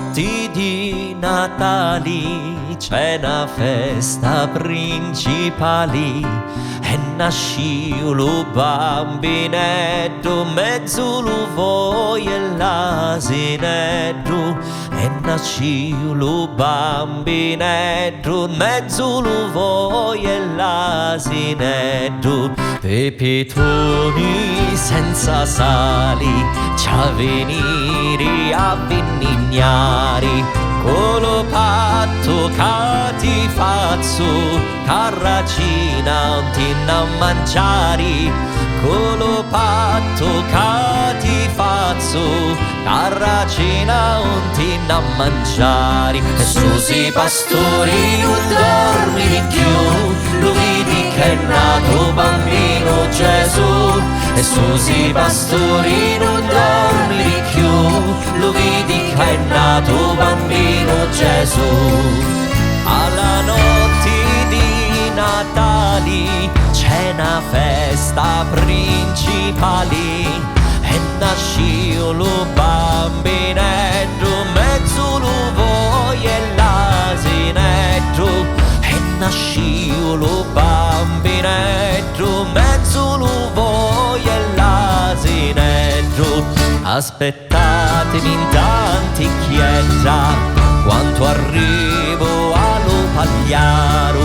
notti di Natali c'è una festa principale e nasci lo bambinetto mezzo lo voi e l'asinetto e nasci lo bambinetto mezzo lo voi e l'asinetto pepitoni senza sali c'ha venire a vinignari colo patto che ti faccio carracina non ti a mangiare colo patto che ti faccio carracina non ti a mangiare e Susi pastorino dormi di più lo vedi che è nato bambino Gesù e Susi pastorino dormi di più lo vedi che è nato bambino Gesù alla notte di Natali c'è una festa principale e nasci lo bambinetto mezzo lo voi e l'asinetto e nasci lo bambinetto mezzo lo voi e l'asinetto aspettatemi in tanti chietta quanto arrivo allo pagliaro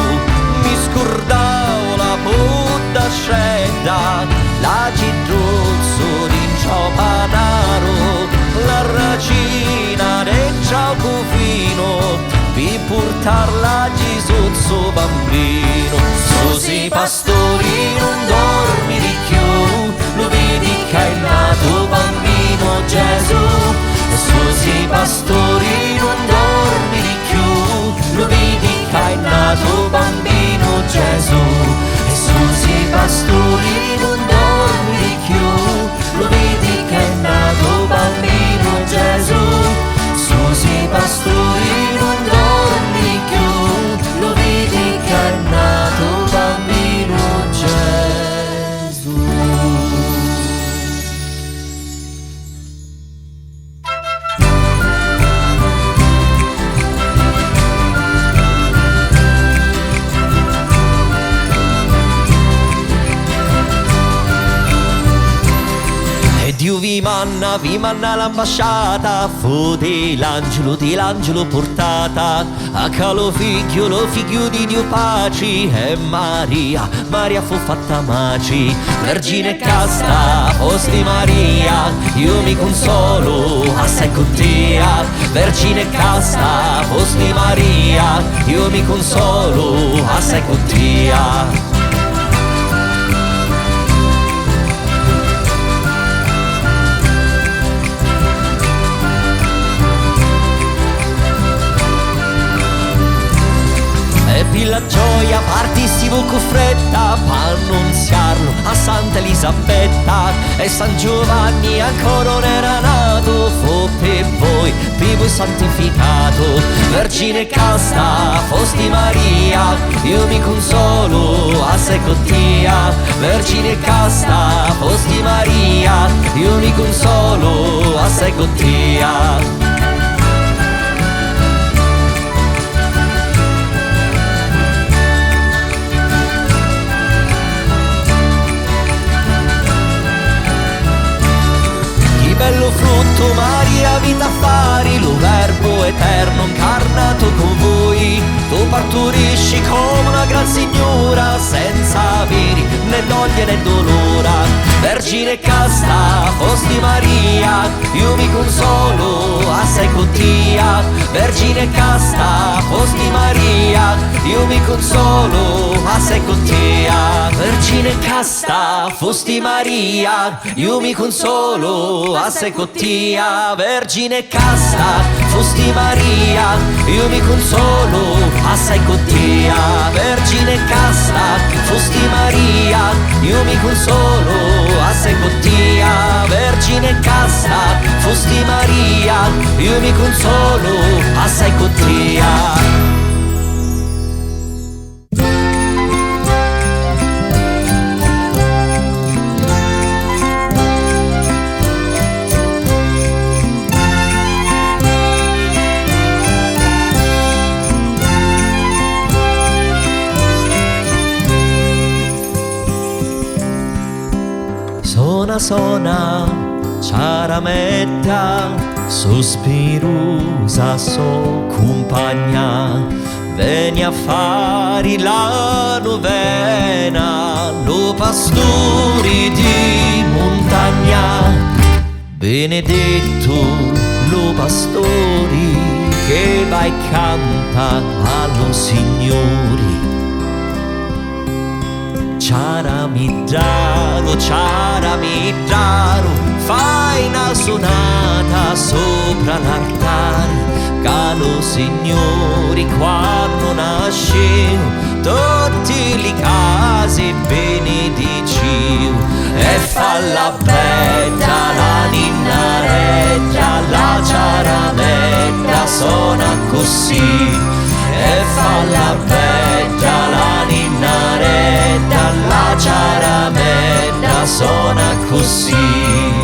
mi scordavo la puta sceda la citruzzo di ciopanaro la racina del ciaucufino vi portarla Gesù suo bambino Susi pastori non dormi di più lo vedi che è nato bambino Gesù e Susi pastori non dormi di più lo vedi che è nato bambino Gesù e Susi pastori non dormi di più lo vedi che è nato bambino Gesù Susi pastori non dormi di più lo vedi che è nato bambino Gesù. Dio vi manna l'ambasciata fu di l'angelo portata a calo figlio di Dio pace e Maria fu fatta maci vergine casta posti Maria io mi consolo assai con te vergine casta posti Maria io mi consolo assai con te la gioia partistivo con fretta per annunziarlo a Santa Elisabetta e San Giovanni ancora non era nato fu per voi santificato vergine casta fosti Maria io mi consolo a secotia vergine casta fosti Maria io mi consolo a secotia bello frutto Maria vita affari lo verbo eterno incarnato con voi tu partorisci come una gran signora senza averi né doglie né dolora vergine casta fosti Maria io mi consolo a secotia vergine casta fosti Maria io mi consolo a secotia vergine casta fosti Maria io mi consolo a secotia vergine casta fosti Maria io mi consolo a secotia vergine casta fosti Maria io mi consolo a secotia vergine casta fosti Maria io mi consolo a secotia Sona sona, ciarametta, sospirosa so compagna, veni a fare la novena, lo pastori di montagna. Benedetto lo pastori che vai canta allo Signore. Ciaramidaro, fai una sonata sopra l'altare, che lo Signore quando nasceu tutti li casi benediciu. E fa la bella la ninnareggia, la ciarametta suona così. E fa la bella la ninnareggia, la ciarametta suona così.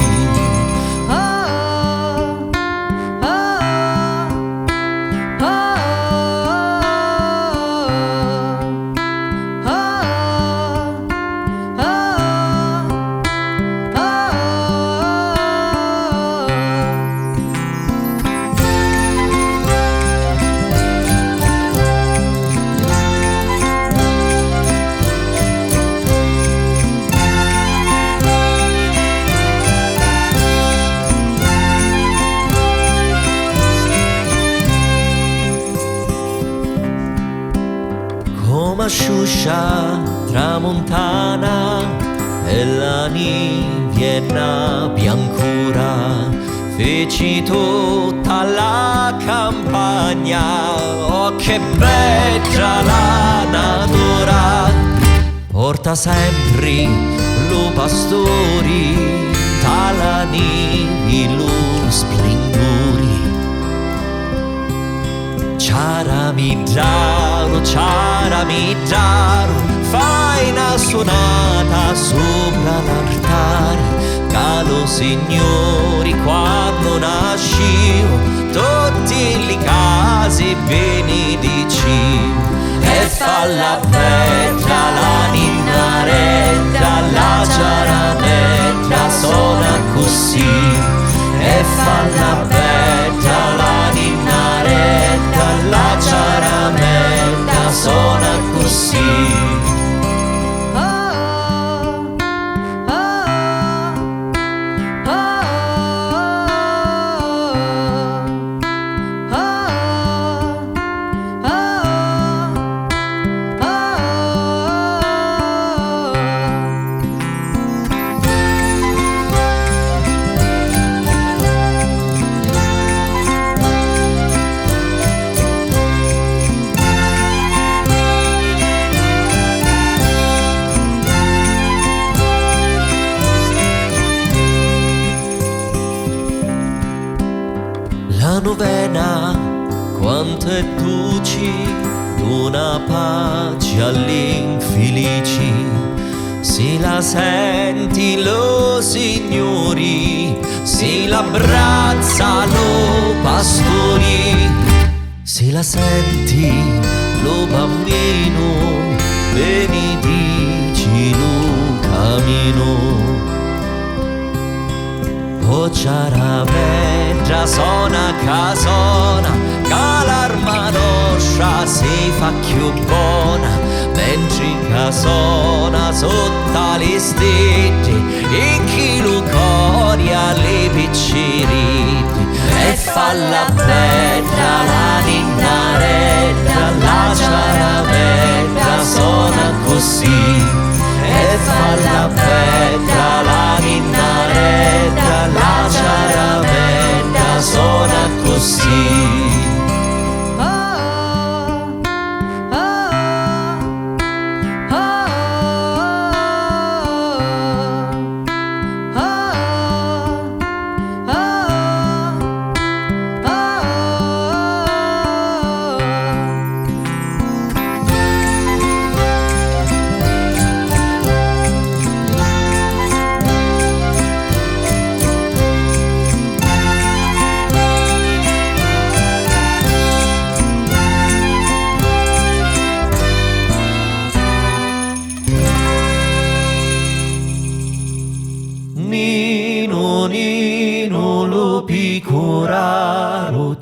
Sciuscia tramontana e la niviena biancura, feci tutta la campagna, oh che bella la natura. Porta sempre lo pastori, tala nivi lo splendori. Ciaramidaro, fai una sonata sopra l'altare, che lo Signore quando nasceu tutti li casi benediciu. E fa la bella la ninnareggia, la ciarametta suona così. E fa la bella la ninnareggia, la ciarametta suona così. La novena, quanto è dolce, dona pace all'infelici. Se la senti lo Signore, se l'abbraccia lo pastori. Se la senti lo bambino, benedici lo cammino. Oh ciarametta sona casona, che l'arma nostra si fa più buona, mentre che sona sotto le stelle, in chi lo cori alle piccerette. E fa la bella la ninnareggia, la ciarametta suona così. E fa la bella la ninnareggia, la ciarametta suona così.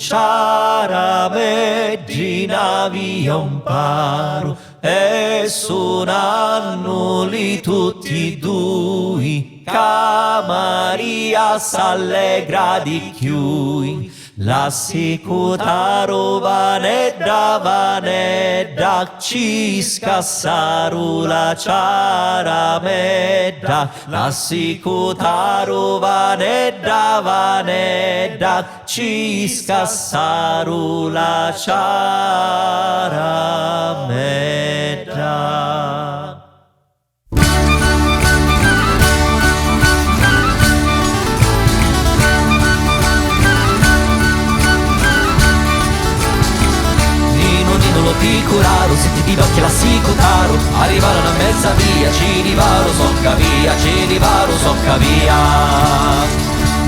C'era Medina via un paro e suonano lì tutti e due, che Maria s'allegra di più. La sicutaro vanedda, ci scassaru la ciaramedda. La sicutaro vanedda, ci scassaru la ciaramedda. Picuraro, se ti dico che la sicutaro, arrivarono a mezza via, ci rivaro, socca via, ci rivaro, socca via.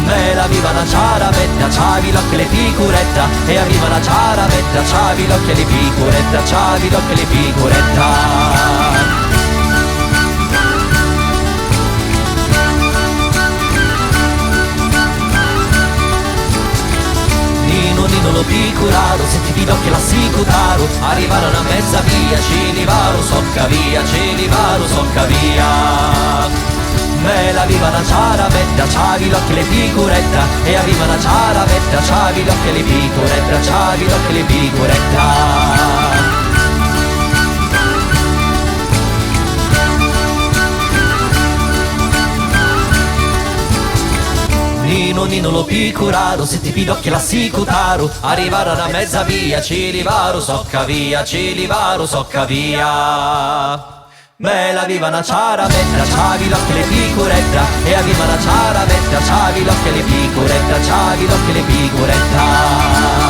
Me la viva la ciarametta, c'avi l'occhio le picuretta, e arriva la ciarametta, c'avi l'occhio le picuretta, c'avi l'occhio le picuretta. Nino lo picuraro, se ti dico che la sicutaro, arrivarono a mezza via, ci rivaro, socca via, ci rivaro, socca via. Me la viva la ciarametta, c'avi l'occhio le picuretta, e arriva la ciarametta, c'avi l'occhio le picuretta, c'avi l'occhio le picuretta. Nino lo picuraro, se ti pidocchia la sicutaro, arrivarono a mezza via, ci rivaro, socca via, ci rivaro, socca via. Me la viva una ciarametta, c'avi l'occhio le picuretta, e arriva una ciarametta, c'avi l'occhio le picuretta, c'avi l'occhio le picuretta.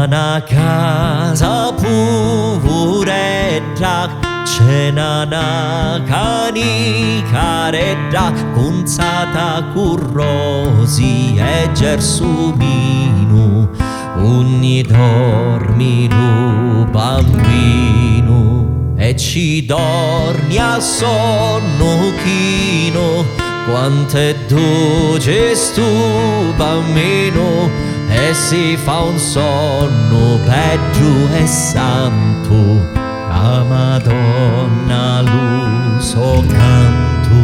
Una casa puredda, c'è una canicaredda, conzata con rosi e gersumino, ogni dormito bambino, e ci dormi a sonno chino, quanto è dolce stu bambino, e si fa un sonno peggio e santo, a Madonna lo so canto.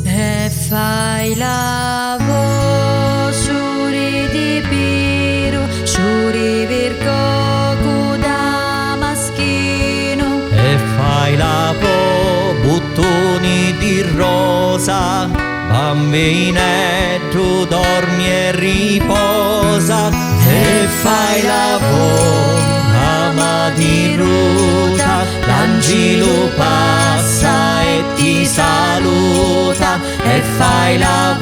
E fai la voce di Piru, sciuri virco da maschino, E fai la buttoni di rosa, bambinetto dormi e riposa. E fai la ama di ruta, l'angelo passa e ti saluta. E fai la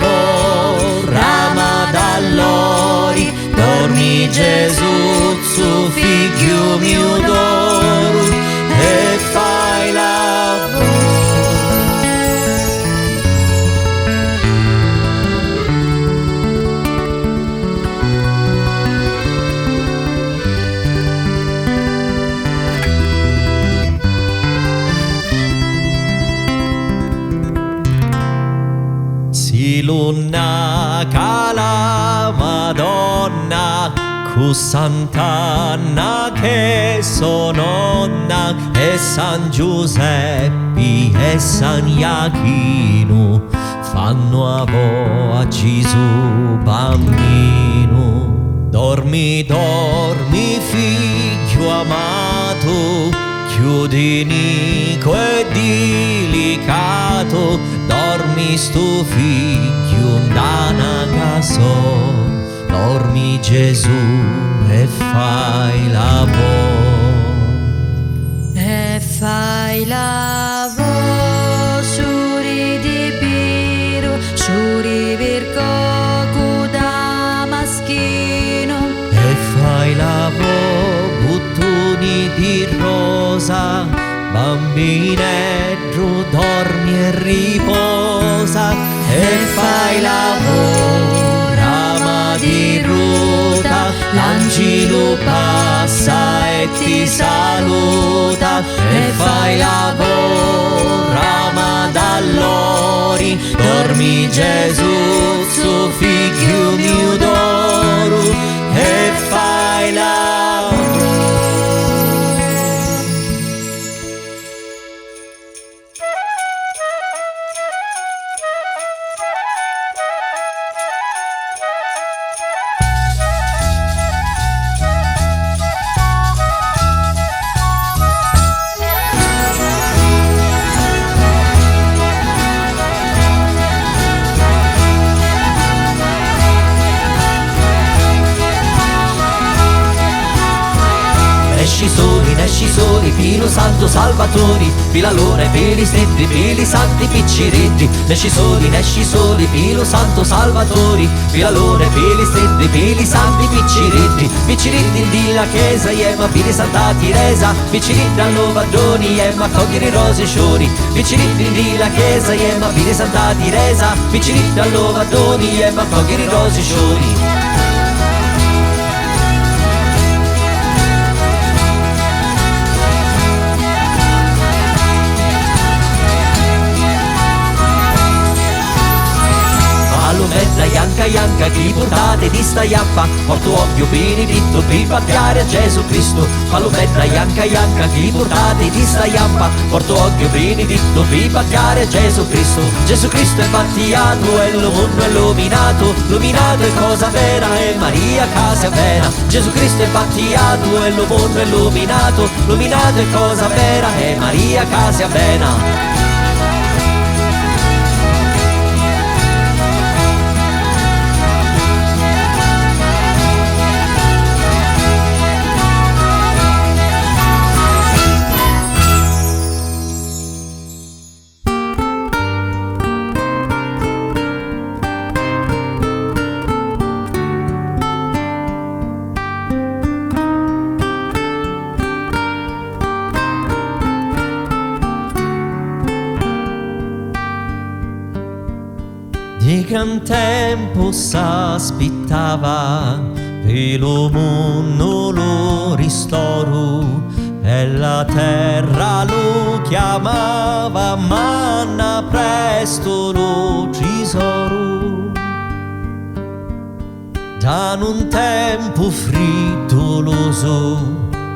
rama d'allori, dormi Gesù, su figlio mio d'oro. E fai la Luna cala Madonna, cu Sant'Anna che sono nonna, e San Giuseppe e San Iachino fanno a Gesù bambino. Dormi, dormi figlio amato, chiudi nico e delicato, dormi sto figlio da caso, dormi Gesù e fai la e fai la sciuri di Piru, sciuri virco da maschino, e fai la buttoni di rosa, sposa, bambinetto dormi e riposa e fai lavoro, ama di ruta, l'angelo passa e ti saluta e fai lavoro, ama dall'ori, dormi Gesù, suo figlio mio d'oro e fai lavoro. Esci soli, Pilo Santo Salvatori, Pilalora e Pili stretti, Pili Santi Picciritti. Esci soli, Pilo Santo Salvatori, Pilalora e Pili stretti, Pili Santi Picciritti. Picciritti di la chiesa, ma Pili Santa Teresa, Picciritti all'Ovadoni, ma cogliere i rose sciori. Picciritti di la chiesa, ma Pili Santa Teresa, Picciritti all'Ovadoni, ma cogliere i rose sciori. Ianca, chi portate di sta iappa, porto occhio benedetto per battiare a Gesù Cristo. Palometta, Ianca, chi portate di sta iappa, porto occhio benedetto per battiare a Gesù Cristo. Gesù Cristo è battiato e lo mondo è illuminato, illuminato è cosa vera e Maria casa vera. Gesù Cristo è battiato e lo mondo è illuminato, illuminato è cosa vera e Maria casa vera. Di gran tempo s'aspettava per lo mondo lo ristoro e la terra lo chiamava, manna presto lo tesoro. Da un tempo frettoloso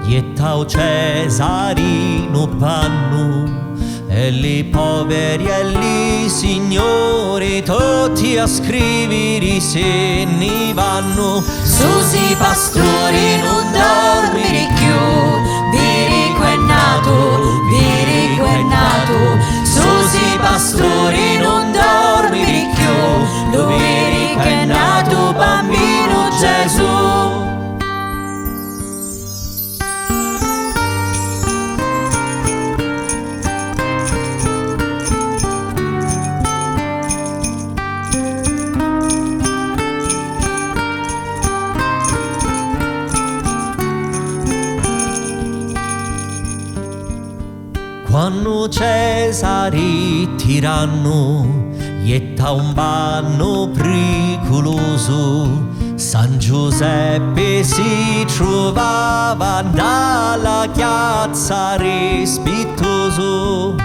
iettao Cesarino panno e li poveri e li signori tutti a scrivere se ne vanno. Susi pastori non dormire più, Virico è nato, Virico è nato. Susi pastori non dormire più, lo Virico è nato, bambino Gesù. Quando Cesare tiranno ietta un banno pericoloso, San Giuseppe si trovava dalla chiazza rispettoso.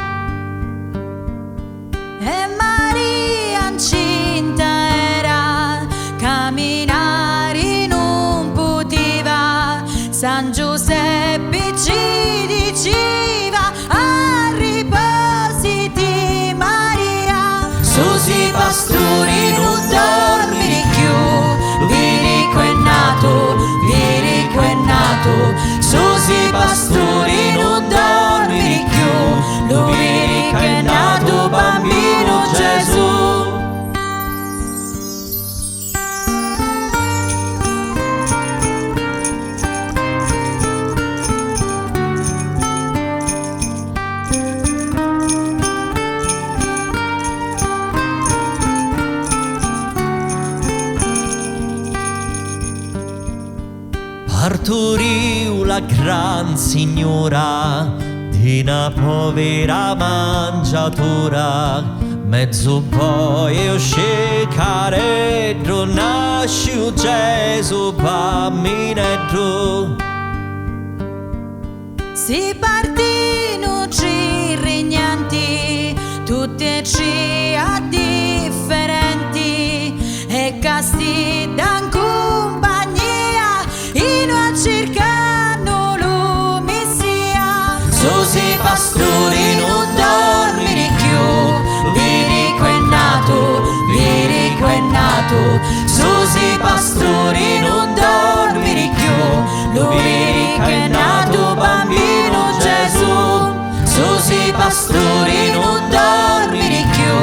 E Maria incinta era, camminare non poteva. San Giuseppe ci diceva, a ripositi Maria. Susi pastori non dormire più, Virico è nato, Virico è nato. Susi pastori non dormire più, lo Virico è nato, bambino Gesù. Partoriu la gran signora di una povera mangiatura, mezzo poi scecaredro, nasce Gesù bambinetto. Si partino ci regnanti, tutte ci a differenti, e casti dan compagnia, in a cercano l'umissia. Susi pastori non dormiri più, virico è nato, virico è nato. Susi pastori non dormiri più, lo virico è nato bambino Gesù. Susi pastori non dormiri più,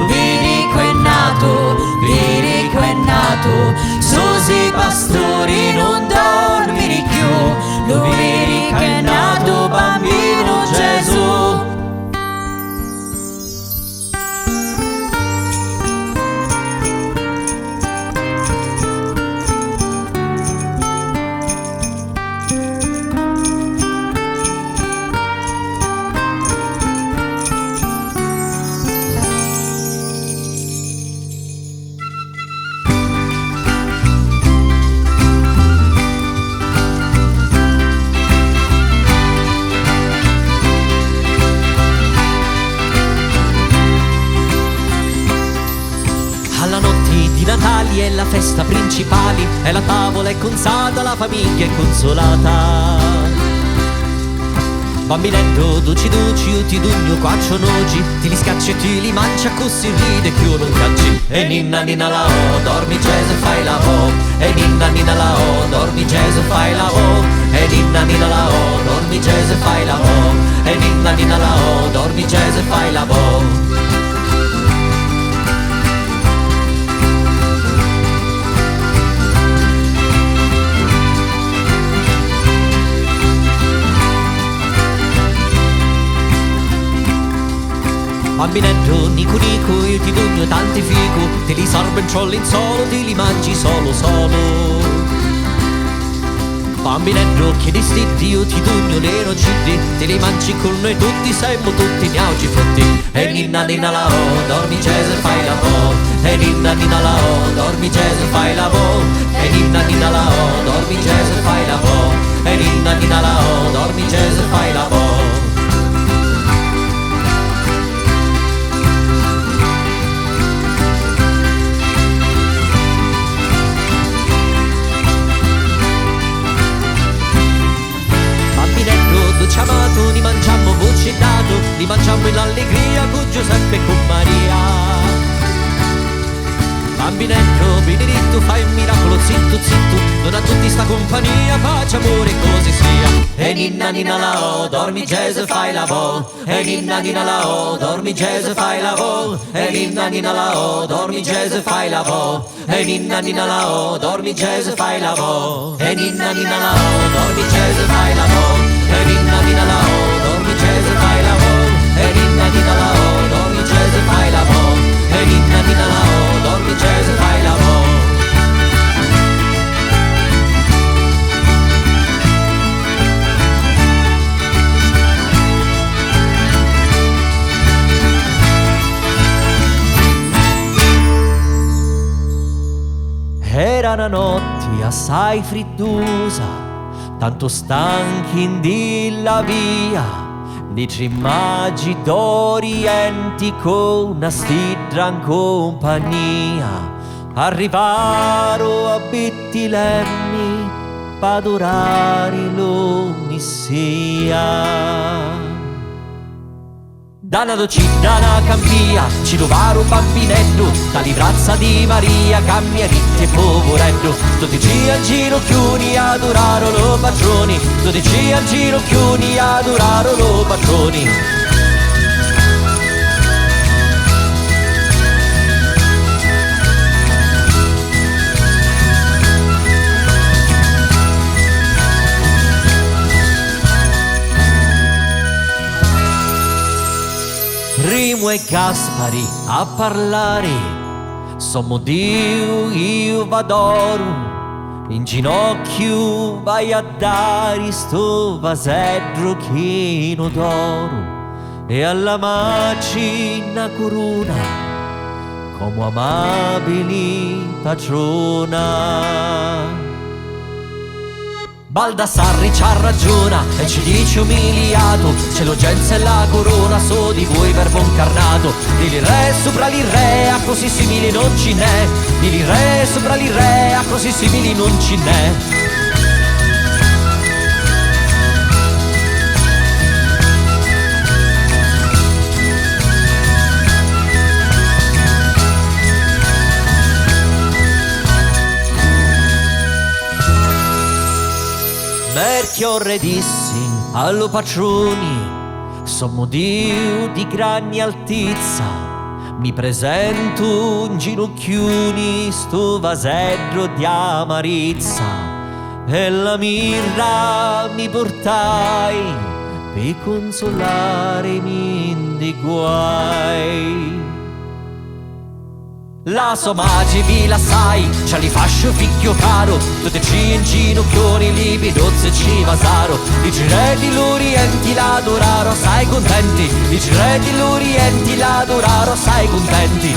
virico è nato, virico è nato. Susi pastori non dormiri più, lo virico è nato bambino Gesù. Alla notte di Natali è la festa principale, e la tavola è consata, la famiglia è consolata. Bambinetto, duci duci, io ti dugno quaccio noci, ti li scacci e ti li mangia così ride che io non cacci. E ninna ninna la o, dormi Gesù fai la o, e ninna ninna la o, dormi Gesù fai la o, e ninna ninna la o, dormi Gesù fai la o, e ninna ninna la o, dormi Gesù fai la o. Bambinetto, nico nico, io ti dugno tanti fico, te li sorbo in ciollo in solo, te li mangi solo solo. Bambinetto, chiedi stitti, io ti dugno le nocidi, te li mangi con noi tutti, siamo tutti gnauci frutti. E ninna ninna la o, dormi Gesù fai la o, e ninna ninna la o, dormi Gesù fai la o, e ninna ninna la o, dormi Gesù fai la o, e ninna ninna la o, dormi Gesù fai la o. Amato, li mangiamo voce dato, li mangiamo in allegria con Giuseppe e con Maria. Bambinetto, benedetto, fai un miracolo, zitto, zitto, non a tutti sta compagnia, pace, amore, così sia. E ninna ninna la o, dormi Gesù fai la vo, e ninna ninna la o, dormi Gesù fai la vo, e ninna ninna la o, dormi Gesù fai la vo, e ninna ninna la o, dormi Gesù fai la vo, e ninna ninna la o, dormi Gesù fai la vo. E ninna ninna la o, dormi Gesù fai la o, e ninna ninna la o, dormi Gesù fai la o, e ninna ninna la o, dormi Gesù fai la o. Era una notte assai frittusa, tanto stanchi in dilla via, dici immagini d'orienti con una stidra in compagnia. Arrivaro a Bettilemmi, padurari lo Messia. Da una docina una campia, ci trovarono un bambinetto, da livrazza di Maria, cammieretti e poveretto. 12 al ginocchioni adorarono lo patroni, 12 al ginocchioni adorarono lo patroni. Rimo e Gaspari a parlare, sommo Dio io v'adoro, In ginocchio vai a dare sto vasedro chino d'oro e alla macina corona come amabili patrona. Baldassarri c'ha ragiona e ci dice umiliato, c'è l'urgenza e la corona, so di voi verbo incarnato. Dili re sopra l'irrea, così simili non ci n'è. Dili re sopra l'irrea, così simili non ci n'è. Merchiorre dissi allo patroni, sommo Dio di grande altezza, mi presento in ginocchioni sto vasedro di amarezza, e la mirra mi portai per consolarmi in dei guai. La sua magia vi la sai, c'ha li fascio figlio caro, tutti ci in ginocchioni libidozze ci vasaro. Dici re di l'Orienti l'adoraro, sai contenti. Dici re di l'Orienti l'adoraro, sai contenti.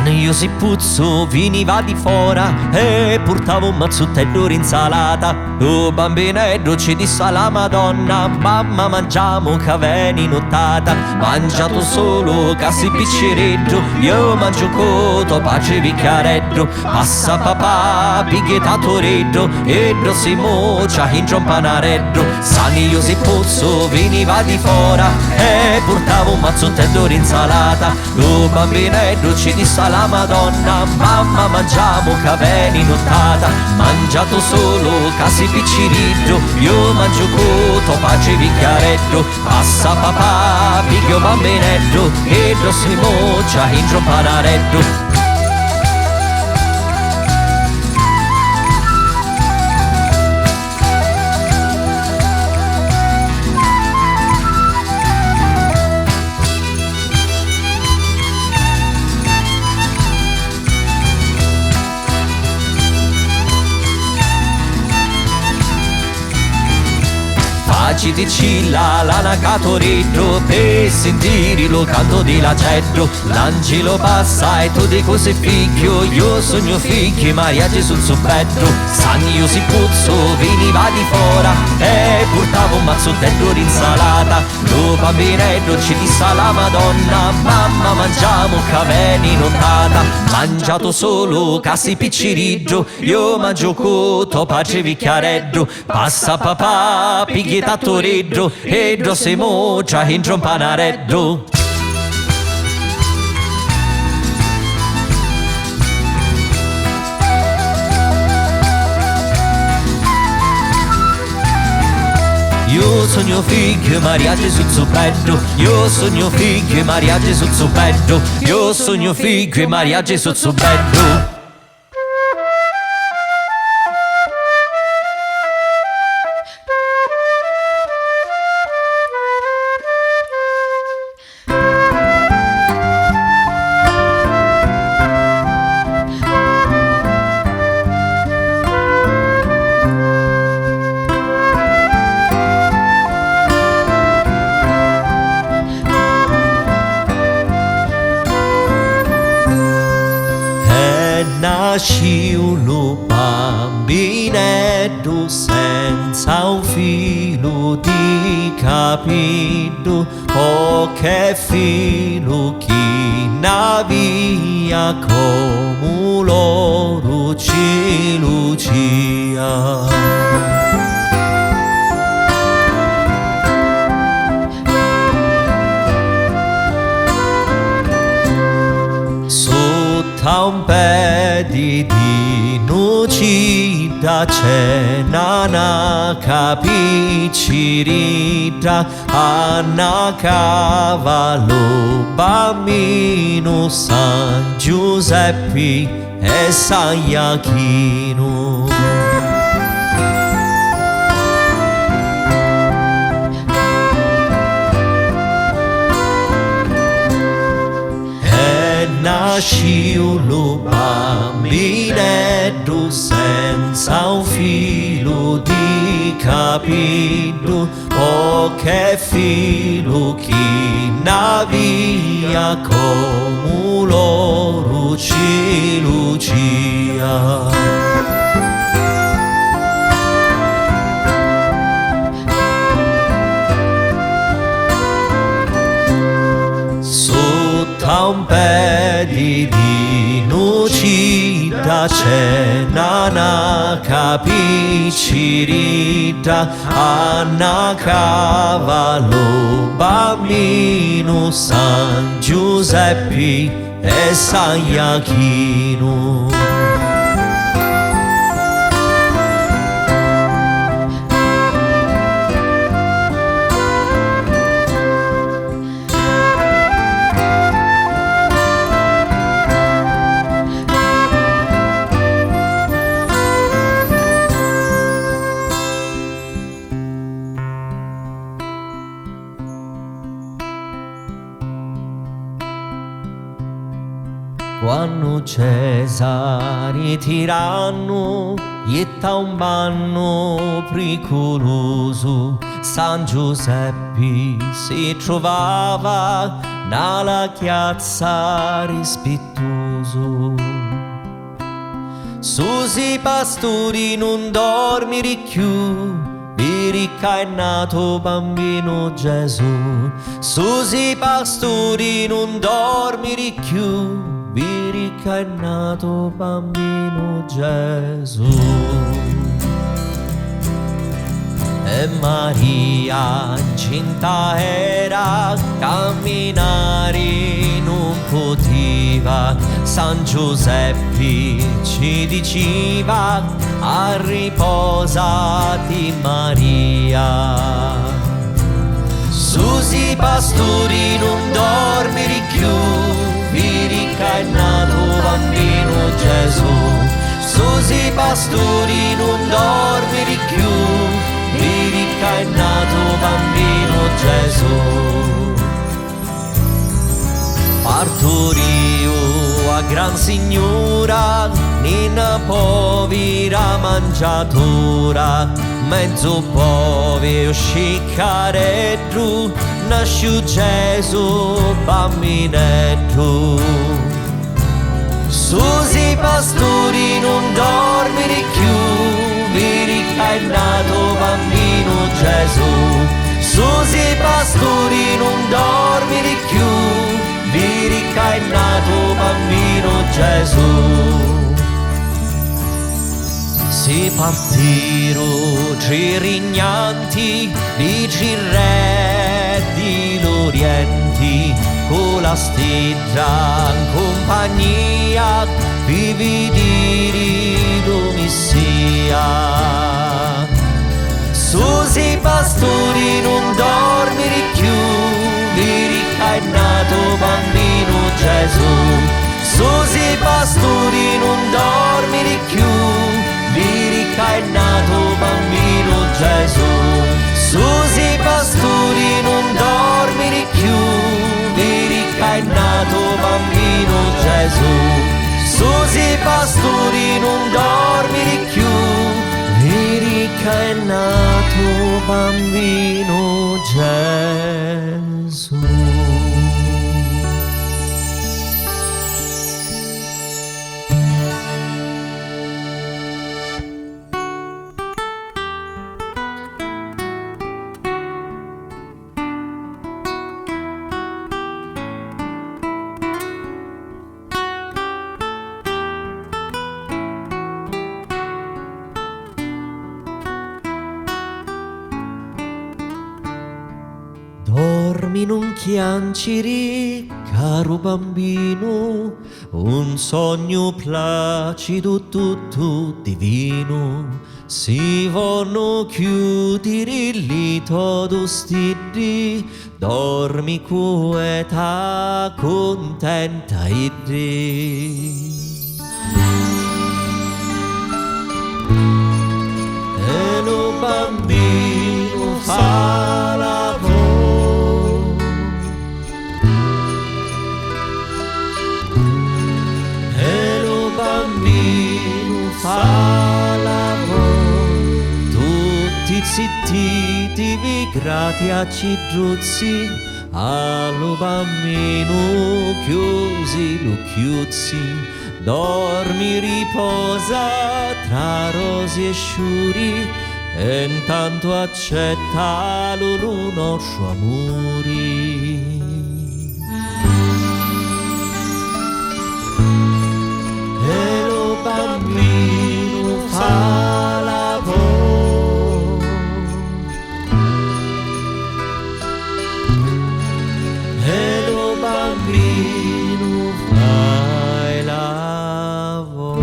Io si puzzo, veniva di fora e portavo un mazzuttello d'insalata. Oh bambinello ci disse alla Madonna, mamma mangiamo che veni nottata. Mangiato solo casi piccireggio, io mangio coto pace vicchiareggio. Passa papà, pighietato reggio, e si mocia in giampanareggio. Sani io si puzzo, veniva di fora e portavo un mazzuttello d'insalata. Oh bambinello ci disse alla Madonna, mamma mangiamo che veni nottata. Mangiato solo casi picciriggio, io mangio coto pace vicchiareggio. Passa papà, piglio bambinello, e si mocia in giampanareggio. Faciti cilla l'anacato ritro, per sentire lo canto di lacetto. L'angelo passa e tu di così figlio, io sogno figli, Maria Gesù sul petto. Sani io si puzzo, veniva di fora e portavo un mazzottello d'insalata. Lo bambinello ci disse alla Madonna, mamma mangiamo che veni nottata. Mangiato solo casi picciriggio, io mangio coto pace vicchiareggio. Passa papà, pighietato reggio, e si mocia in giampanareggio. Io sogno figlio, Maria Gesù sul petto. Io sogno figlio, Maria Gesù sul petto. Io sogno figlio, Maria Gesù sul petto. Nasci uno bambinetto senza un filo di capito, oh che filo chi navia come l'oro ci lucia. A un pezzo piedi di nucida cenana capicirita Anna cavallo bambino San Giuseppe e San Iachino. Nasciu lo bambinetto senza un filo di capito, o che filo chi navia come l'oro ci lucia. A un piedi di nucida cenana capicirita Anna cavallo bambino San Giuseppe e San Iachino. Quando Cesare tiranno ietta un banno pericoloso, San Giuseppe si trovava nella chiazza rispettoso. Susi pastori non dormire più, Birica è nato bambino Gesù. Susi pastori non dormire più, Birica è nato bambino Gesù. E Maria incinta era, camminare non poteva. San Giuseppe ci diceva, a riposati Maria. Susi pastori non dormire più, Birica è nato bambino Gesù. Susi pastori non dormire più, Birica è nato bambino Gesù. Partorio a gran signora, nina povera mangiatura, mezzo povero sciccaretto, nasciu Gesù bambinetto. Susi pastori non dormire più, Birica è nato bambino Gesù. Susi pastori non dormire più, Birica è nato bambino Gesù. Si partirono tre regnanti di tre re di l'Oriente, con la stella in compagnia di vedere lo Messia. Susi pastori non dormire più, Birica è nato bambino Gesù. Susi pastori non dormire più, Birica è nato bambino Gesù. Susi pastori non dormire più, Birica è nato bambino Gesù. Susi pastori non dormire più, Birica è nato bambino Gesù. Dormi non chianciri caro bambino, un sogno placido tutto divino, si vanno chiudere il lito d'ostidi, dormi quieta, contenta e re. E lo bambino fa lavoro, e lo bambino fa lavoro, tutti zittiti, migrati a cidruzzi, allo bambino chiusi lo chiuzzi, dormi riposa tra rosi e sciuri, e intanto accetta lo nostro amore. E lo bambino fa lavoro, e lo bambino fa il lavoro.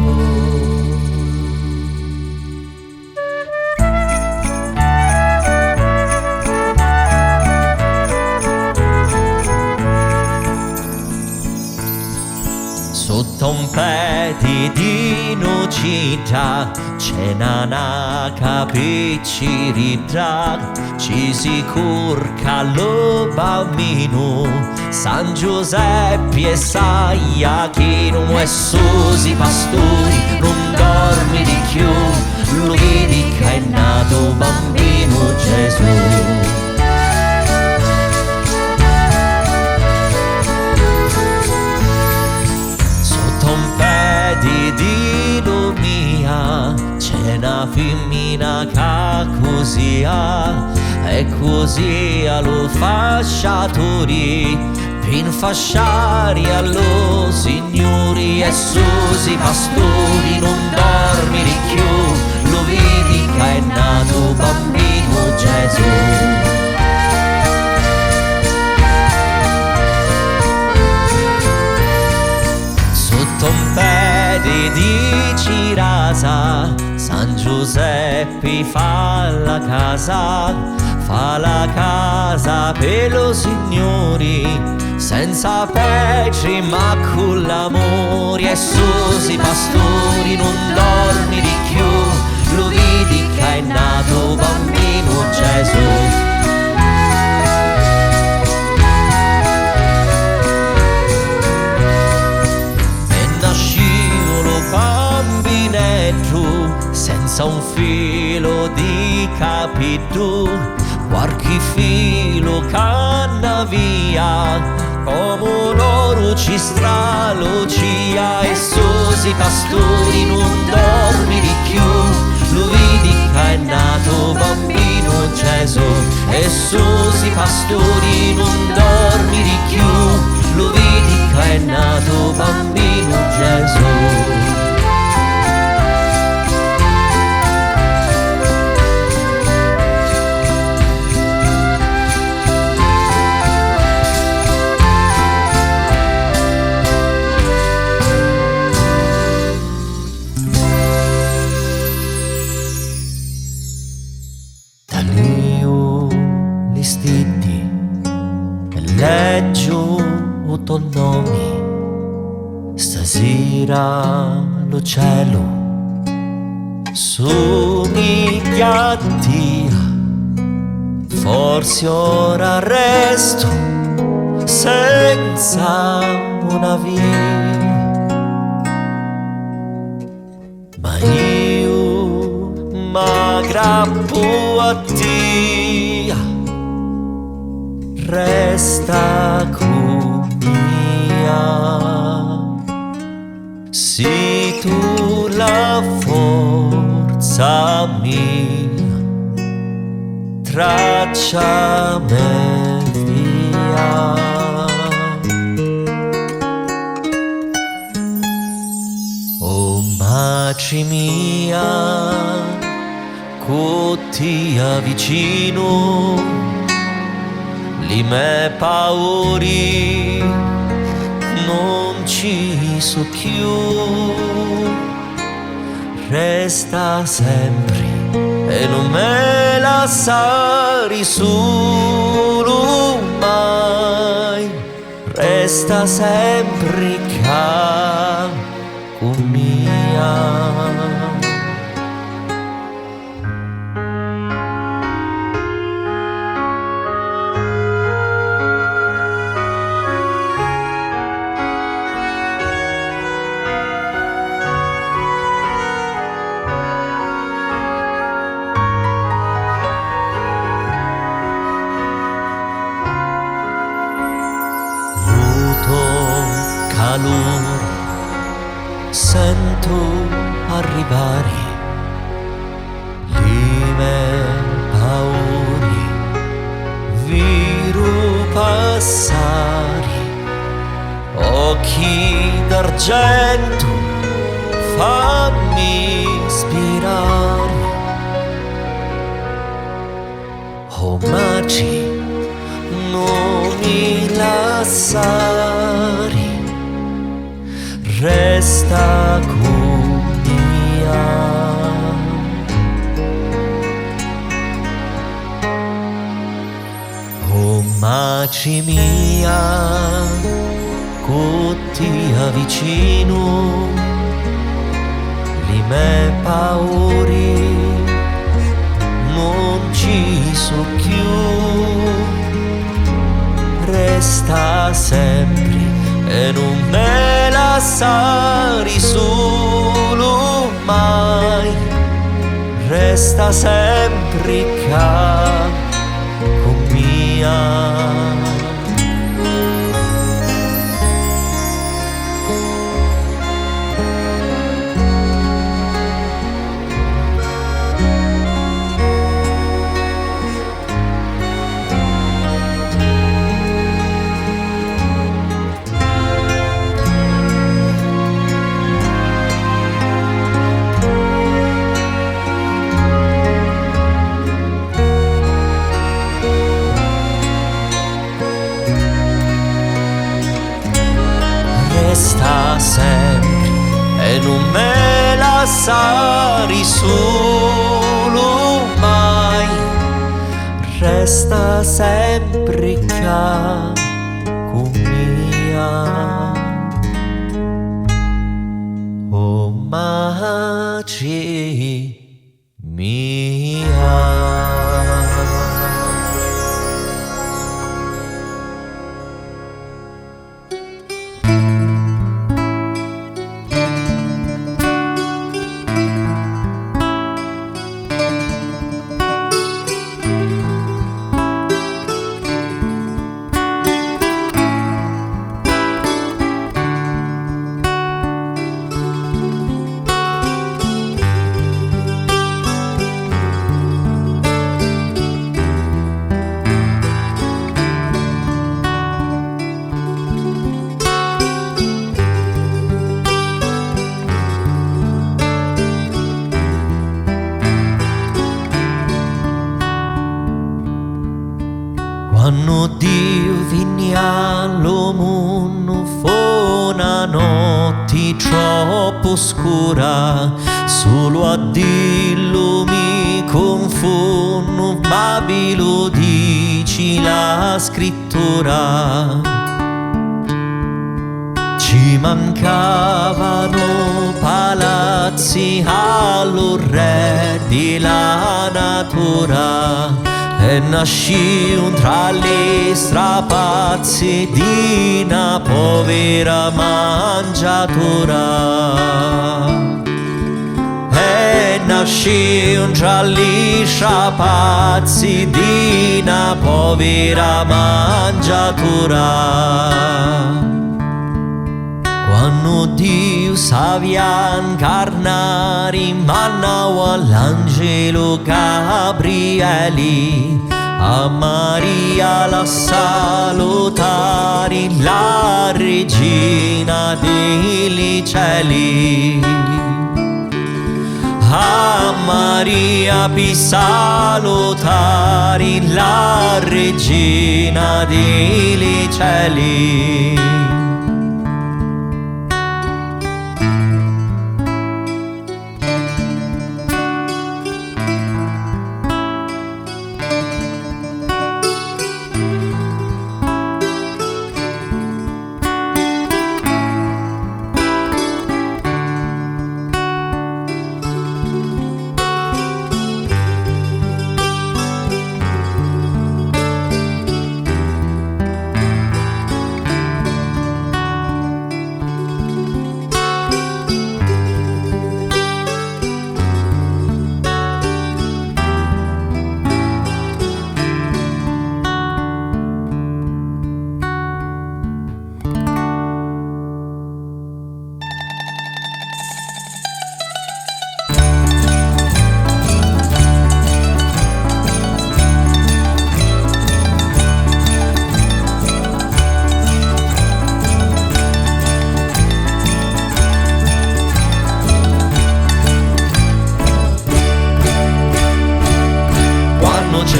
Sotto un piede di nocita c'è una capicciridra, ci si curca lo bambino, San Giuseppe e Saiachino e Susi pastori, non dormi di più, lo vedi che è nato bambino Gesù. Di Lumia c'è una femmina che così ha, e così allo fasciatori, per fasciare allo signori, e Susi pastori, non dormi di più, lo vedi che è nato bambino Gesù. Un piede di Cirasa, San Giuseppe fa la casa per lo signori, senza pece ma con l'amore, e Susi pastori, non dormi di più, lo vedi che è nato bambino Gesù. Senza un filo di capito, qualche filo canna via, come un oro ci stralucia, e Susi pastori, non dormi di più, lo vedi che è nato bambino Gesù. E Susi pastori, non dormi di più, lo vedi che è nato bambino Gesù. Leggio i tuoi nomi, stasera lo cielo somiglia a Dio, forse ora resto senza una via, ma io m'aggrappo a Dio, resta con mia, sei tu la forza mia, tracciami via. Oh maci mia, cotia vicino, li me pauri non ci so più, resta sempre e non me lasciare solo mai, resta sempre con mia. Calore sento arrivare le mie paure, viru passare, occhi d'argento fammi ispirare, omaggi non mi lasciare, resta con mia. Omaggi mia, che ti avvicino, le mie paure non ci so più, resta sempre e non me lasciare solo mai, resta sempre con mia. Resta sempre e non me lasciare solo mai, resta sempre con mia. Omaggi mia. Quando Dio viene allo mondo fu una notte troppo scura, solo a dirlo mi confondo, ma vi lo dici la scrittura. Ci mancavano palazzi allo re della natura, e nasci tra le strapazzi di una povera mangiatura. E nasci tra le strapazzi di una povera mangiatura. Quando Dio savia incarnare, mandò all'angelo Gabriele a Maria la salutare, la regina dei cieli. A Maria vi salutare, la regina dei cieli.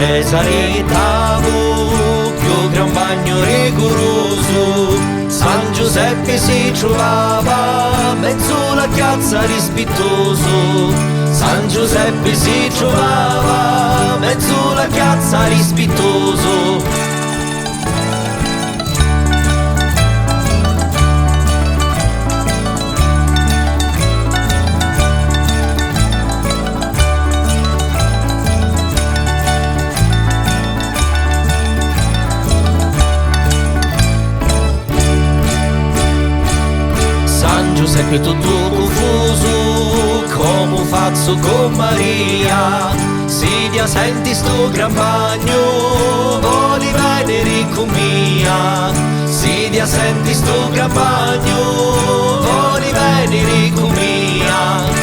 Cesaritavo, più gran bagno rigoroso, San Giuseppe si trovava mezzo la piazza rispettoso, San Giuseppe si trovava mezzo la piazza rispettoso. Giuseppe tutto confuso, come faccio con Maria, si dia senti sto gran bagno, voli venere con mia, si dia senti sto gran bagno, voli venere con mia.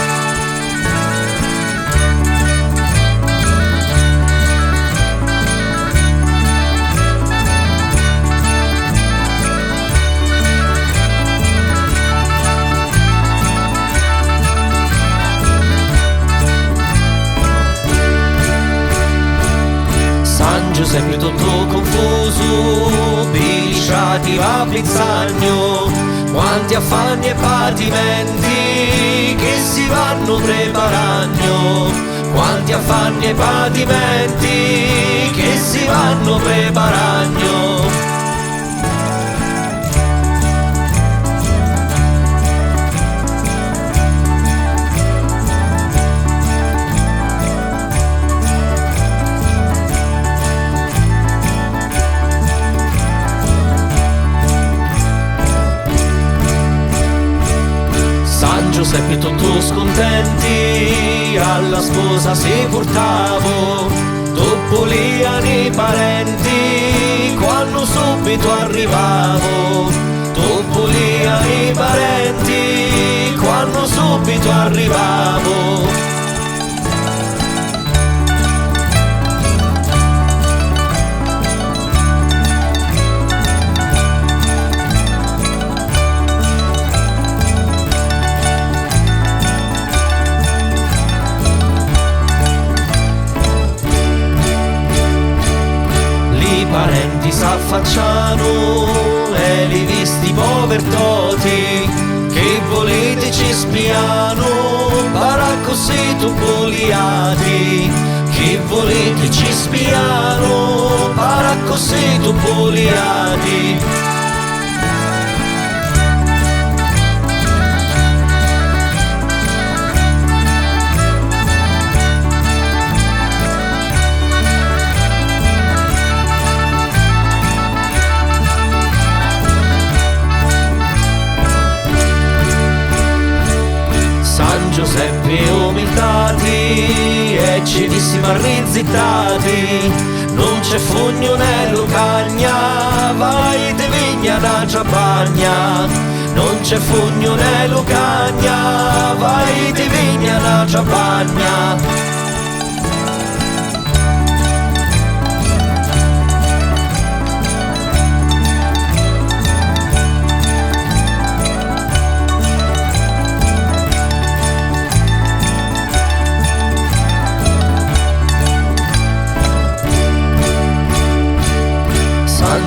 Giuseppe tutto confuso, bisciati va Blizzagno, quanti affanni e patimenti che si vanno preparando, quanti affanni e patimenti che si vanno preparando. Giuseppe tutto scontenti, alla sposa si portavo, dopo lì ai parenti, quando subito arrivavo, dopo lì ai parenti, quando subito arrivavo. Parenti s'affacciano e li visti povertoti, che volete ci spiano, baraccosi tu poliati, che volete ci spiano, baraccosi tu poliati. Giuseppe umiltati e ci dissimo arrizzittati, non c'è fogno né lucagna, vai de vigna da ciampagna, non c'è fogno né lucagna, vai de vigna da ciampagna.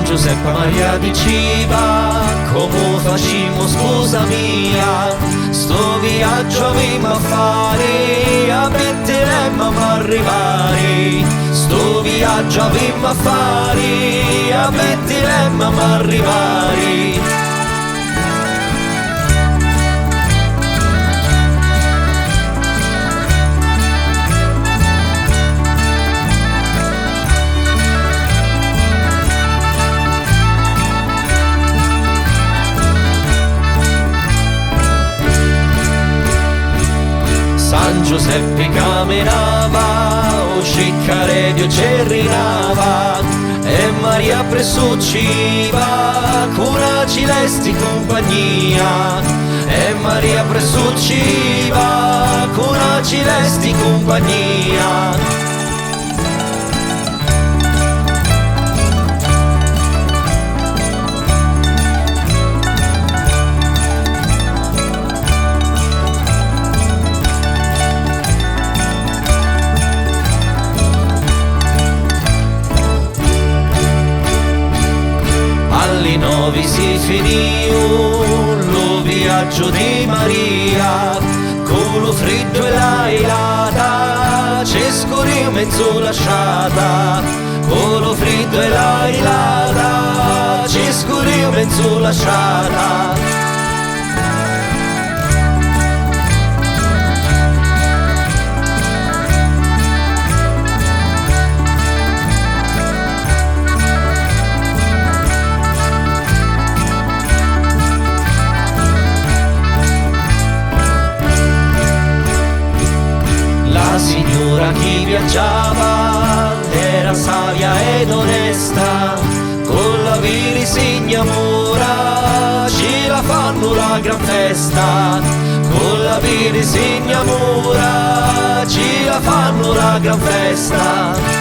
Giuseppe Maria diceva, come facciamo sposa mia, sto viaggio avevamo a fare, a Betlemme a arrivare, sto viaggio avevamo a fare, a Betlemme a arrivare. San Giuseppe camminava, o sciccare Dio cerrinava, e Maria presucciva, con la celesti compagnia, e Maria presucciva, con la celesti compagnia. 19 si finì lo viaggio di Maria, con lo freddo e la ilata, ci scorriamo mezzo lasciata, con lo freddo e la ilata, ci scorriamo mezzo lasciata. La signora che viaggiava era savia ed onesta, con la viri si innamora, ci la fanno la gran festa, con la viri si innamora, ci la fanno la gran festa.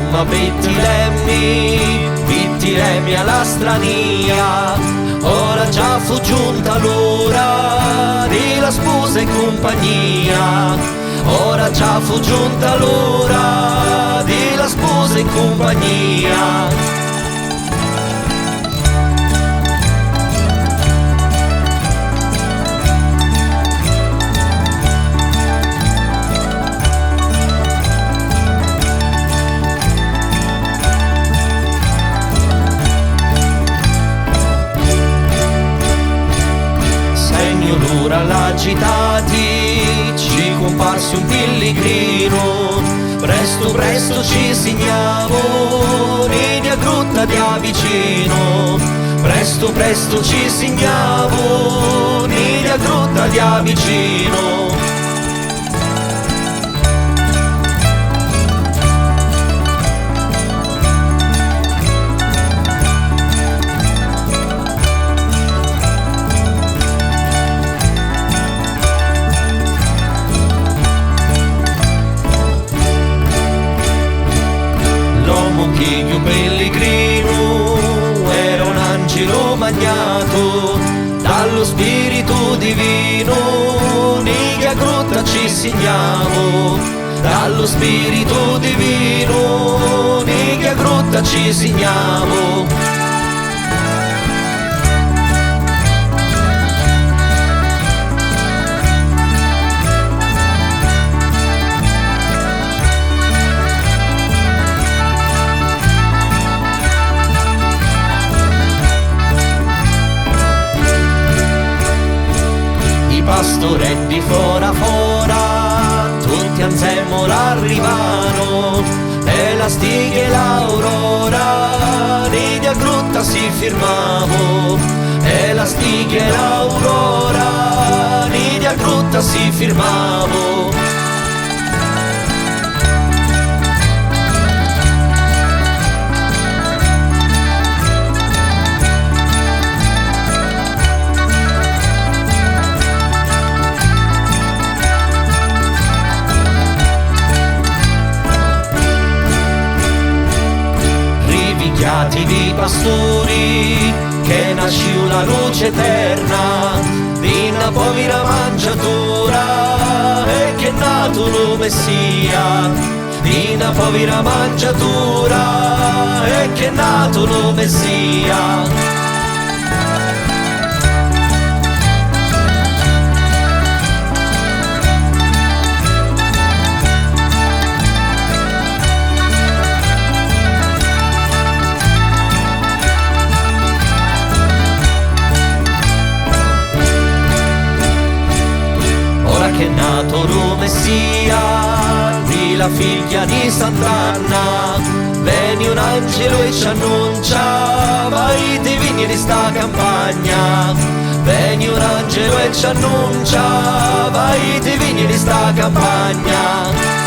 Ma Bettilemme alla strania, ora già fu giunta l'ora di la sposa e compagnia, ora già fu giunta l'ora di la sposa e compagnia. L'ora l'agitati, ci comparsi un pellegrino, presto presto ci segnavo, nidi a Grotta di Avicino, presto presto ci segnavo, nidi a Grotta di Avicino. Un pellegrino era un angelo magnato dallo spirito divino, nega Grotta ci segnavo, dallo spirito divino, nega Grotta ci segnavo. Pastoretti fora fora, tutti insieme arrivano, e la stiglia e l'aurora, nidi a Grotta si firmavo, e la stiglia e l'aurora, nidi a Grotta si firmavo. Di pastori che nasciu la luce eterna di una povera mangiatura e che è nato lo Messia, di una povera mangiatura e che è nato lo Messia. Che è nato lo Messia, di la figlia di Sant'Anna, venne un angelo e ci annunciava i divini di sta campagna, venne un angelo e ci annunciava i divini di sta campagna.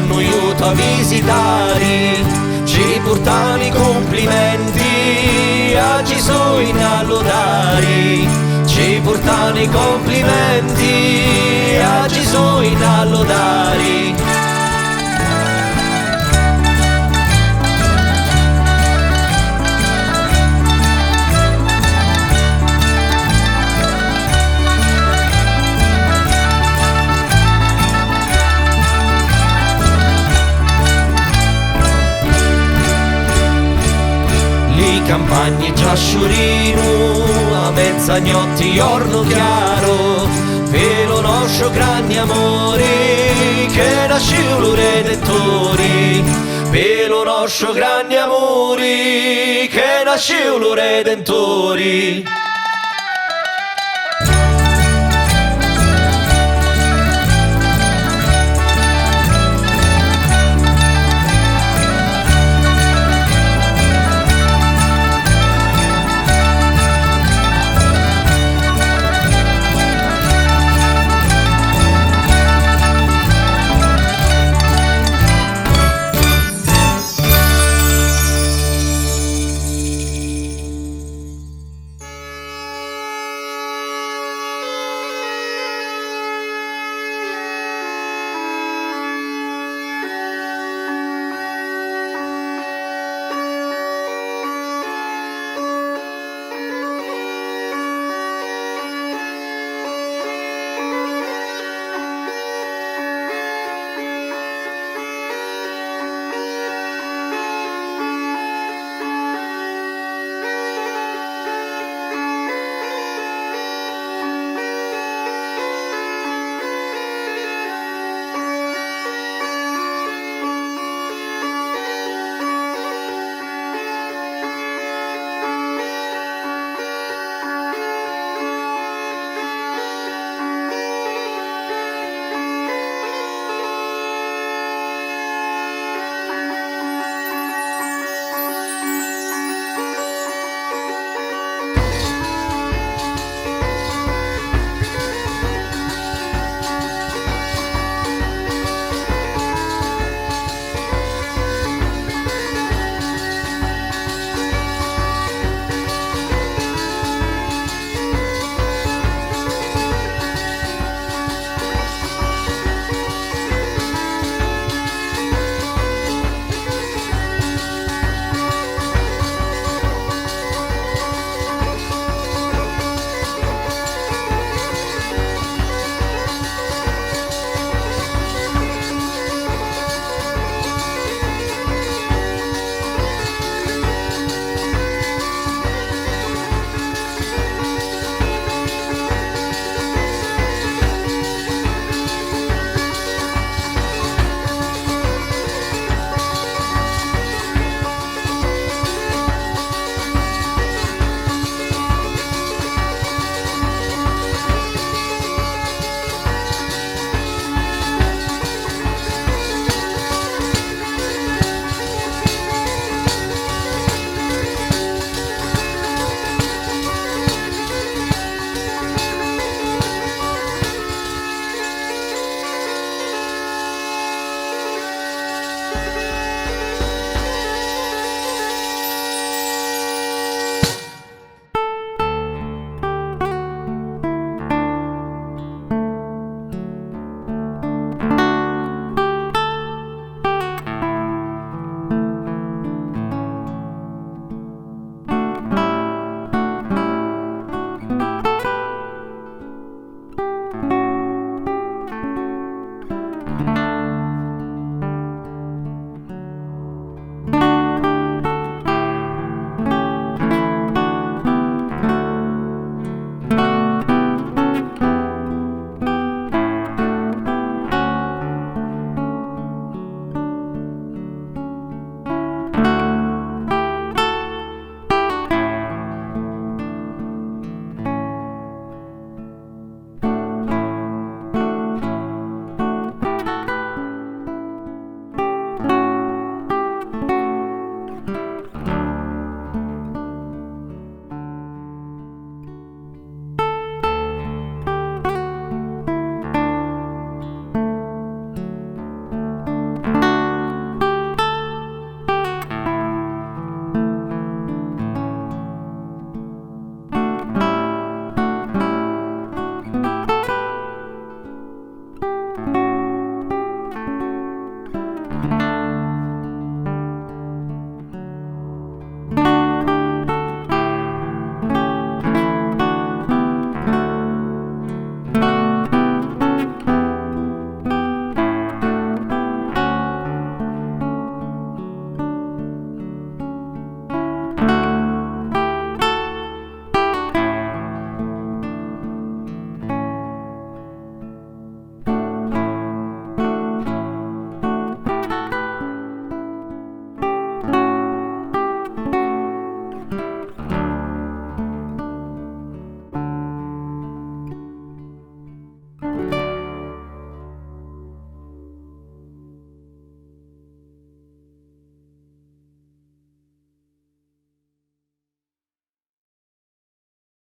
hanno aiuto a visitare, ci portano i complimenti, a ci sono in allodari, ci portano i complimenti, a ci sono in allodari. Campagne già sciorino, a mezzanotte giorno chiaro, per lo nostro grande amore, che nasce lo Redentore, per lo nostro grande amore, che nasce lo Redentore.